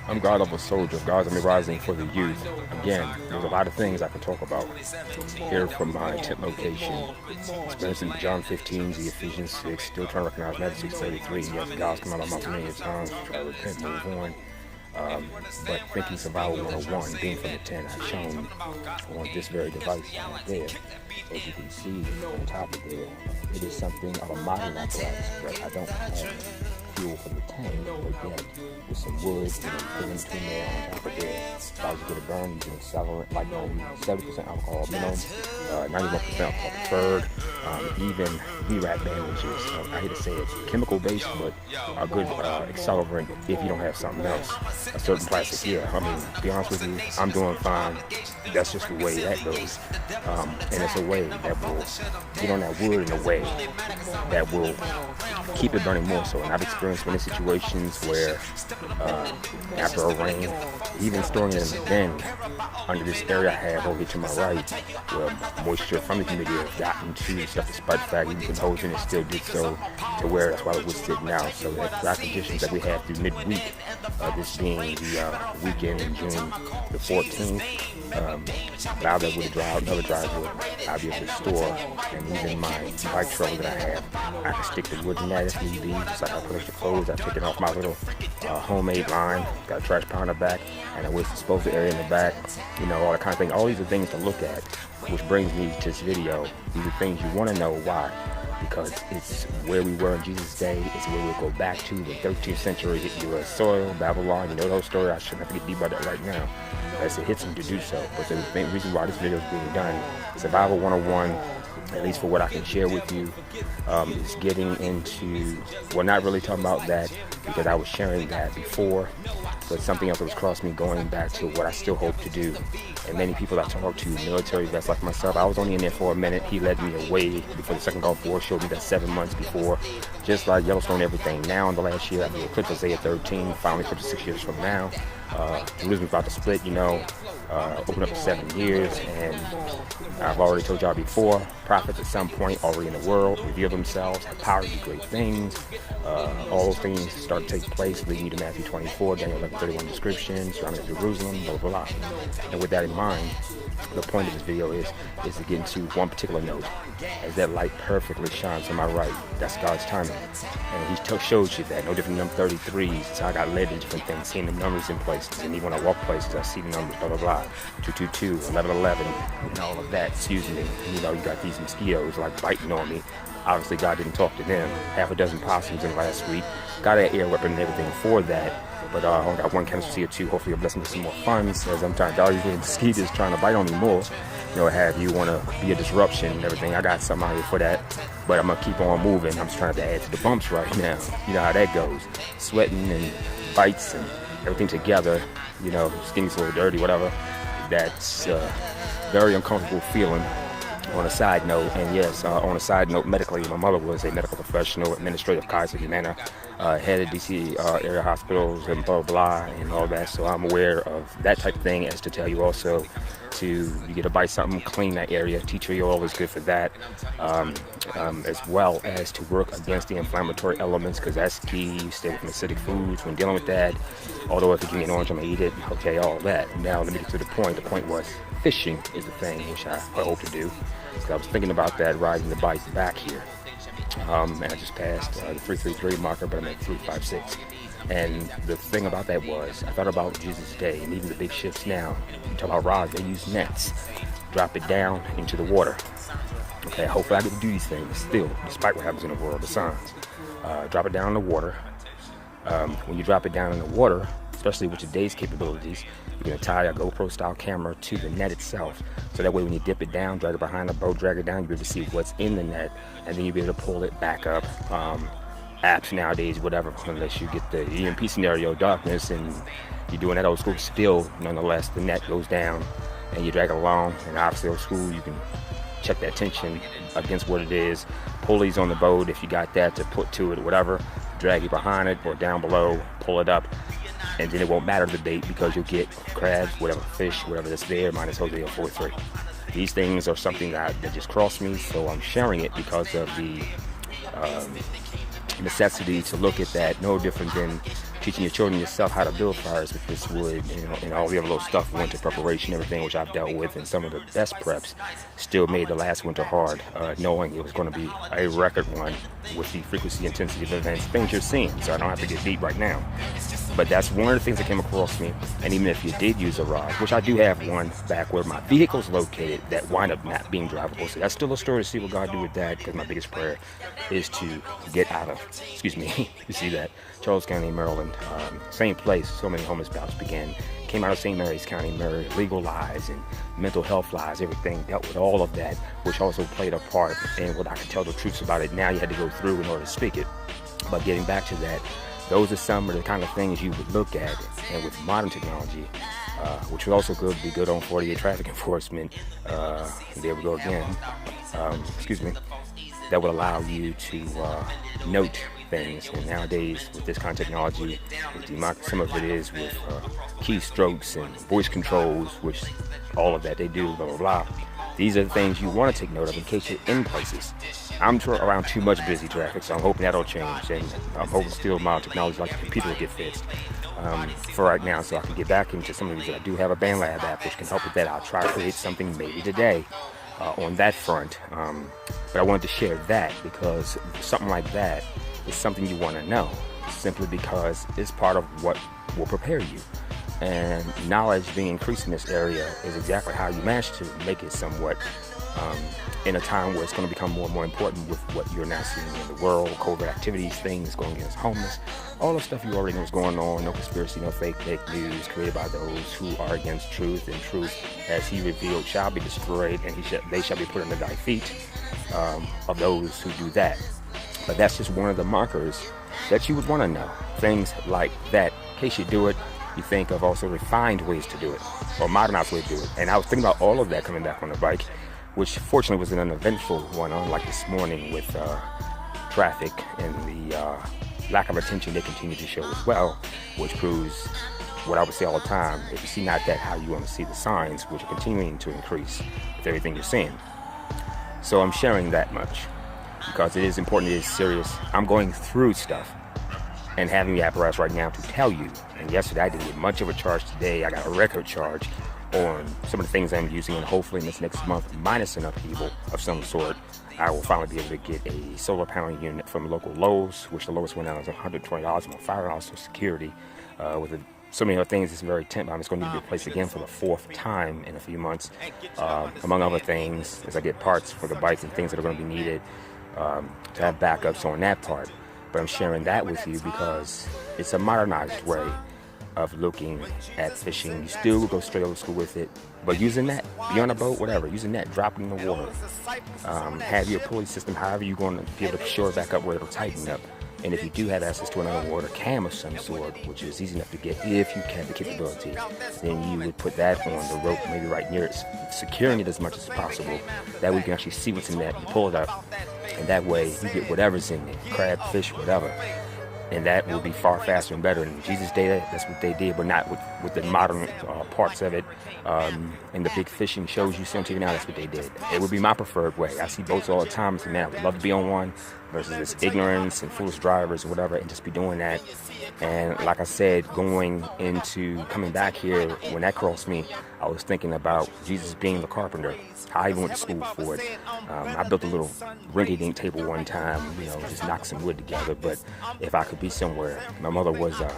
I'm God of a soldier, God's Army Rising for the youth. Again, there's a lot of things I can talk about here from my tent location. Experiencing John 15, the Ephesians 6, still trying to recognize Matthew 6:33. Yes, God's come out of my mouth many times to try to repent, move on. But thinking Survival 101, being from the tent, I've shown on this very device right there. As you can see on top of there, it is something of a modern apparatus, but I don't have fuel from the tank, but yet with some wood, put in between there on top of there. Allows you to get a burn, you can accelerate like 70% alcohol minimum, 91% alcohol preferred, even VRAP bandages. I hate to say it's chemical based, but a good accelerant if you don't have something else. A certain plastic, yeah. I mean, to be honest with you, I'm doing fine. That's just the way that goes. And it's a way that will get on that wood in a way that will keep it burning more so. And I've experienced many situations where after a rain, even storing it in the bin under this area I have over here to my right, where moisture from the humidity has gotten to the stuff despite the fact even composing it still did so to where that's why it was sitting out. So the dry conditions that we had through midweek, this being the weekend in June the 14th, allowed that wood to dry out, another dry wood I'll be able to store, and even my bike trailer that I have, I can stick the wood in that if need be. Just like I put extra clothes, I take it off my little homemade line, got a trash pile in the back, and a waste disposal area in the back, all that kind of thing. All these are things to look at, which brings me to this video. These are things you want to know. Why? Because it's where we were in Jesus' day. It's where we'll go back to the 13th century, hit U.S. soil, Babylon. You know those stories. I shouldn't have to get deep about that right now, as it hits them to do so. But the main reason why this video is being done, Survival 101, at least for what I can share with you, is getting into, well, not really talking about that because I was sharing that before, but something else that was crossing me going back to what I still hope to do. And many people I talk to, military vets like myself, I was only in there for a minute. He led me away before the second Gulf War, showed me that 7 months before, just like Yellowstone and everything. Now in the last year, after the eclipse of Isaiah 13, finally 56 years from now, Jerusalem's about to split, open up for 7 years, and I've already told y'all before, prophets at some point already in the world reveal themselves, have power to do great things. All those things start to take place, leading you to Matthew 24, Daniel 11:31 description, surrounding Jerusalem, blah, blah, blah. And with that in mind, the point of this video is to get into one particular note. As that light perfectly shines to my right, that's God's timing. And he shows you that, no different than them 33s. So I got led to different things, seeing the numbers in places. And even when I walk places, I see the numbers, blah, blah, blah. 222, 1111, and all of that. Excuse me. You got these mosquitoes like biting on me. Obviously, God didn't talk to them. Half a dozen possums in last week. Got an air weapon and everything for that. But I only got one chemistry or two. Hopefully, a blessing to some more funds. As I'm trying to dodge the mosquitoes trying to bite on me more. Have you want to be a disruption and everything. I got something out here for that. But I'm going to keep on moving. I'm just trying to add to the bumps right now. You know how that goes. Sweating and bites and everything together. Skin's a little dirty, whatever. That's a very uncomfortable feeling. On a side note, and yes, on a side note, medically, my mother was a medical professional, administrative Kaiser Humana, head of DC area hospitals and blah, blah, and all that. So I'm aware of that type of thing, as to tell you also you get to bite something, clean that area. Tea tree oil is good for that, as well as to work against the inflammatory elements, because that's key. You stay away from acidic foods when dealing with that. Although if you give me an orange, I'm going to eat it. Okay, all that. Now, let me get to the point. The point was fishing is the thing, which I hope to do. So I was thinking about that, riding the bike back here. And I just passed the 333 marker, but I'm at 356. And the thing about that was, I thought about Jesus' day, and even the big ships now. You talk about rods, they use nets. Drop it down into the water. Okay, hopefully I get to do these things still, despite what happens in the world, the signs. Drop it down in the water. When you drop it down in the water, especially with today's capabilities, you're going to tie a GoPro style camera to the net itself. So that way when you dip it down, drag it behind the boat, drag it down, you'll be able to see what's in the net, and then you'll be able to pull it back up. Apps nowadays, whatever, unless you get the EMP scenario, darkness, and you're doing that old school, still, nonetheless, the net goes down and you drag it along. And obviously old school, you can check that tension against what it is. Pulleys on the boat, if you got that to put to it or whatever, drag it behind it or down below, pull it up, and then it won't matter the bait, because you'll get crabs, whatever fish, whatever that's there, minus Hosea 4:3. These things are something that just crossed me, so I'm sharing it because of the necessity to look at that. No different than teaching your children yourself how to build fires with this wood, and all the other little stuff, winter preparation, everything which I've dealt with, and some of the best preps still made the last winter hard, knowing it was going to be a record one with the frequency, intensity of events, things you're seeing. So I don't have to get deep right now. But that's one of the things that came across me. And even if you did use a rod, which I do have one back where my vehicle's located that wind up not being drivable. So that's still a story to see what God do with that, because my biggest prayer is to get out of, excuse me, you see that, Charles County, Maryland, same place so many homeless bouts began. Came out of St. Mary's County, legal lies and mental health lies, everything, dealt with all of that, which also played a part in what I can tell the truths about it. Now you had to go through in order to speak it. But getting back to that, those are some of the kind of things you would look at, and with modern technology, which would also be good on 48 traffic enforcement. There we go again. Excuse me. That would allow you to note things. And nowadays, with this kind of technology, some of it is with keystrokes and voice controls, which all of that they do, blah, blah, blah. These are the things you want to take note of in case you're in places. I'm around too much busy traffic, so I'm hoping that'll change. And I'm hoping still modern technology like the computer will get fixed for right now, so I can get back into some of these. I do have a BandLab app which can help with that. I'll try to create something maybe today on that front. But I wanted to share that because something like that is something you want to know, simply because it's part of what will prepare you. And knowledge being increased in this area is exactly how you manage to make it somewhat in a time where it's going to become more and more important with what you're now seeing in the world, covert activities, things going against homeless, all the stuff you already know is going on, no conspiracy, no fake news created by those who are against truth, and truth, as he revealed, shall be destroyed, and they shall be put under thy feet of those who do that. But that's just one of the markers that you would want to know. Things like that, in case you do it, you think of also refined ways to do it, or modernized ways to do it. And I was thinking about all of that coming back on the bike, which fortunately was an uneventful one, unlike this morning with traffic and the lack of attention they continue to show as well, which proves what I would say all the time: if you see not that, how you want to see the signs, which are continuing to increase with everything you're seeing. So I'm sharing that much because it is important, it is serious. I'm going through stuff and having the apparatus right now to tell you. And yesterday I didn't get much of a charge. Today I got a record charge on some of the things I'm using, and hopefully in this next month, minus an upheaval of some sort, I will finally be able to get a solar panel unit from local Lowe's, which the lowest went out is $120. I'm on $5 for security. With so many other things, it's very tempting. It's going to need to be replaced again for the 4th time in a few months, among other things, as I get parts for the bikes and things that are going to be needed to have backups on that part. But I'm sharing that with you because it's a modernized way of looking at fishing. You still go straight old school with it, but using that, be on a boat, whatever, using that, drop it in the water. Have your pulley system, however you're going to be able to shore it back up where it'll tighten up. And if you do have access to another water cam of some sort, which is easy enough to get if you have the capability, then you would put that on the rope, maybe right near it, securing it as much as possible. That way you can actually see what's in that. You pull it up, and that way you get whatever's in it, crab, fish, whatever. And that will be far faster and better. And Jesus did it, that's what they did, but not with the modern parts of it. And the big fishing shows you see on TV now, that's what they did. It would be my preferred way. I see boats all the time, and man, I would love to be on one versus this ignorance and foolish drivers or whatever, and just be doing that. And like I said, coming back here, when that crossed me, I was thinking about Jesus being the carpenter. I even went to school for it. I built a little rinky-dink table one time, just knocked some wood together. But if I could be somewhere, my mother was a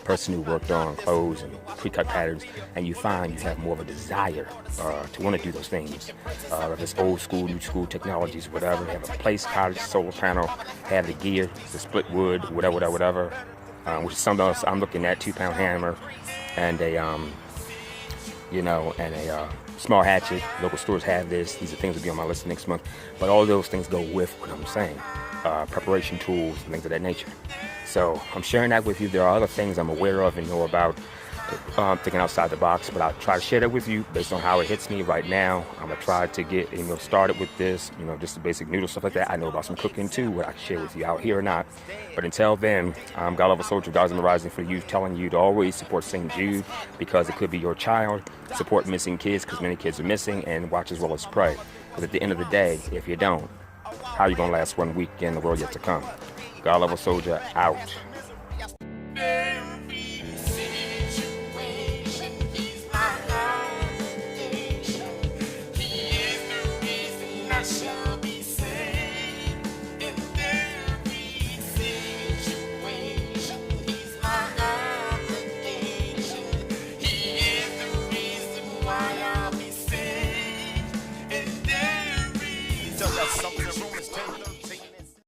person who worked on clothes and pre-cut patterns, and you find you have more of a desire to want to do those things. If it's old school, new school technologies, whatever, have a place, cottage, solar panel, have the gear, the split wood, whatever, which is something else I'm looking at, 2-pound hammer, and a small hatchet. Local stores have this. These are things that will be on my list next month. But all those things go with what I'm saying. Preparation tools and things of that nature. So I'm sharing that with you. There are other things I'm aware of and know about. Thinking outside the box, but I'll try to share that with you based on how it hits me right now. I'm going to try to get started with this, just the basic noodle stuff like that. I know about some cooking too, what I can share with you out here or not. But until then, I'm God Level Soldier, God's on the Rising for you, telling you to always support St. Jude because it could be your child. Support missing kids because many kids are missing, and watch as well as pray. Because at the end of the day, if you don't, how are you going to last one week in the world yet to come? God Level Soldier out.